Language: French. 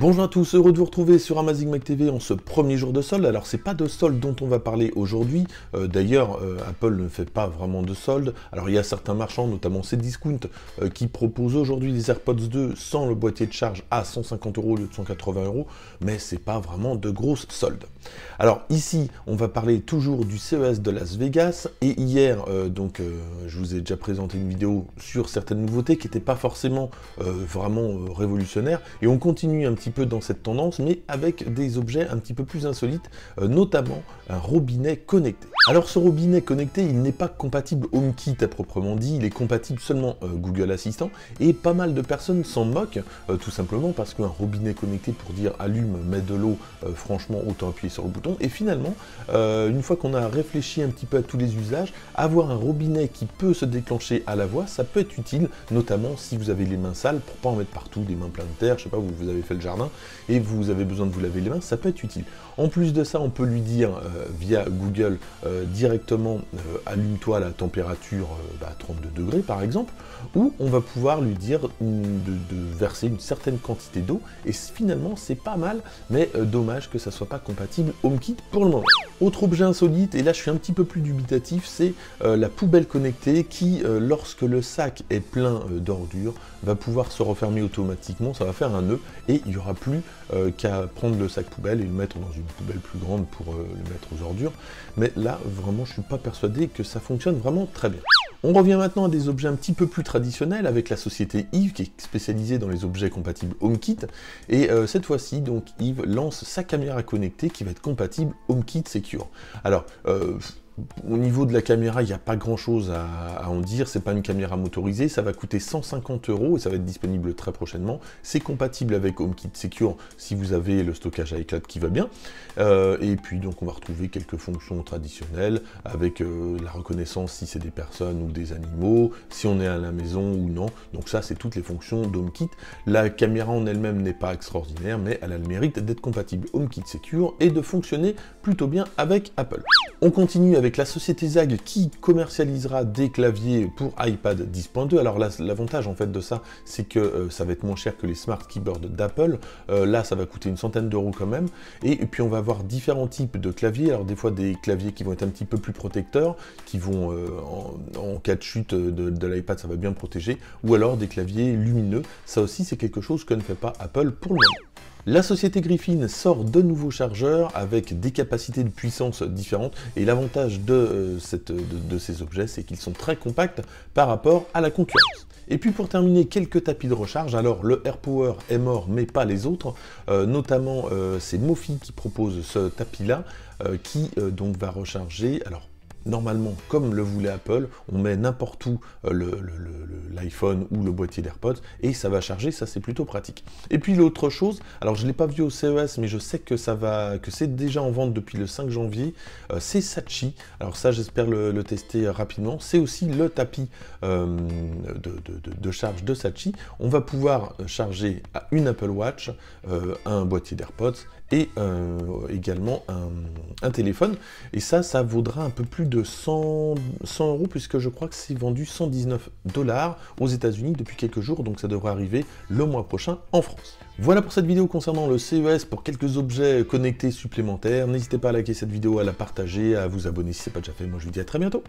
Bonjour à tous, heureux de vous retrouver sur Amazing Mac TV en ce premier jour de solde. Alors c'est pas de solde dont on va parler aujourd'hui, d'ailleurs Apple ne fait pas vraiment de solde. Alors il y a certains marchands, notamment Cdiscount, qui proposent aujourd'hui les AirPods 2 sans le boîtier de charge à 150 € au lieu de 180 €, mais c'est pas vraiment de grosses soldes. Alors ici on va parler toujours du CES de Las Vegas, et hier je vous ai déjà présenté une vidéo sur certaines nouveautés qui n'étaient pas forcément vraiment révolutionnaires, et on continue un petit peu dans cette tendance, mais avec des objets un petit peu plus insolites, notamment un robinet connecté. Alors ce robinet connecté, il n'est pas compatible HomeKit à proprement dit, il est compatible seulement Google Assistant, et pas mal de personnes s'en moquent, tout simplement parce qu'un robinet connecté pour dire allume, mets de l'eau, franchement autant appuyer sur le bouton, et finalement, une fois qu'on a réfléchi un petit peu à tous les usages, avoir un robinet qui peut se déclencher à la voix, ça peut être utile, notamment si vous avez les mains sales, pour pas en mettre partout, des mains pleines de terre, je sais pas, vous avez fait le jardin, et vous avez besoin de vous laver les mains, ça peut être utile. En plus de ça, on peut lui dire via Google directement allume-toi à la température 32 degrés par exemple, ou on va pouvoir lui dire de verser une certaine quantité d'eau, et finalement c'est pas mal, mais dommage que ça soit pas compatible HomeKit pour le moment. Autre objet insolite, et là je suis un petit peu plus dubitatif, c'est la poubelle connectée qui, lorsque le sac est plein d'ordures, va pouvoir se refermer automatiquement, ça va faire un nœud, et il n'y aura plus qu'à prendre le sac poubelle et le mettre dans une poubelle plus grande pour le mettre aux ordures. Mais là, vraiment, je ne suis pas persuadé que ça fonctionne vraiment très bien. On revient maintenant à des objets un petit peu plus traditionnels avec la société Eve qui est spécialisée dans les objets compatibles HomeKit, et cette fois-ci donc Eve lance sa caméra connectée qui va être compatible HomeKit Secure. Alors au niveau de la caméra, il n'y a pas grand chose à en dire, c'est pas une caméra motorisée, ça va coûter 150 € et ça va être disponible très prochainement. C'est compatible avec HomeKit Secure si vous avez le stockage iCloud qui va bien. Et puis donc on va retrouver quelques fonctions traditionnelles avec la reconnaissance si c'est des personnes ou des animaux, si on est à la maison ou non. Donc ça c'est toutes les fonctions d'HomeKit. La caméra en elle-même n'est pas extraordinaire, mais elle a le mérite d'être compatible HomeKit Secure et de fonctionner plutôt bien avec Apple. On continue avec la société Zagg qui commercialisera des claviers pour iPad 10.2. Alors là, l'avantage en fait de ça, c'est que ça va être moins cher que les smart keyboards d'Apple. Là, ça va coûter une centaine d'euros quand même. Et puis on va avoir différents types de claviers. Alors des fois des claviers qui vont être un petit peu plus protecteurs, qui vont en cas de chute de l'iPad, ça va bien protéger. Ou alors des claviers lumineux. Ça aussi, c'est quelque chose que ne fait pas Apple pour le moment. La société Griffin sort de nouveaux chargeurs avec des capacités de puissance différentes, et l'avantage de ces objets, c'est qu'ils sont très compacts par rapport à la concurrence. Et puis pour terminer, quelques tapis de recharge. Alors le AirPower est mort, mais pas les autres, notamment c'est Mophie qui propose ce tapis-là, qui donc va recharger. Alors normalement, comme le voulait Apple, on met n'importe où l'iPhone ou le boîtier d'AirPods et ça va charger, ça c'est plutôt pratique. Et puis l'autre chose, alors je ne l'ai pas vu au CES, mais je sais que c'est déjà en vente depuis le 5 janvier, c'est Sachi. Alors ça, j'espère le tester rapidement. C'est aussi le tapis de charge de Sachi. On va pouvoir charger à une Apple Watch, un boîtier d'AirPods et également un téléphone. Et ça vaudra un peu plus de 100 €, puisque je crois que c'est vendu 119 $ aux États-Unis depuis quelques jours, donc ça devrait arriver le mois prochain en France. Voilà pour cette vidéo concernant le CES, pour quelques objets connectés supplémentaires. N'hésitez pas à liker cette vidéo, à la partager, à vous abonner si ce n'est pas déjà fait. Moi je vous dis à très bientôt.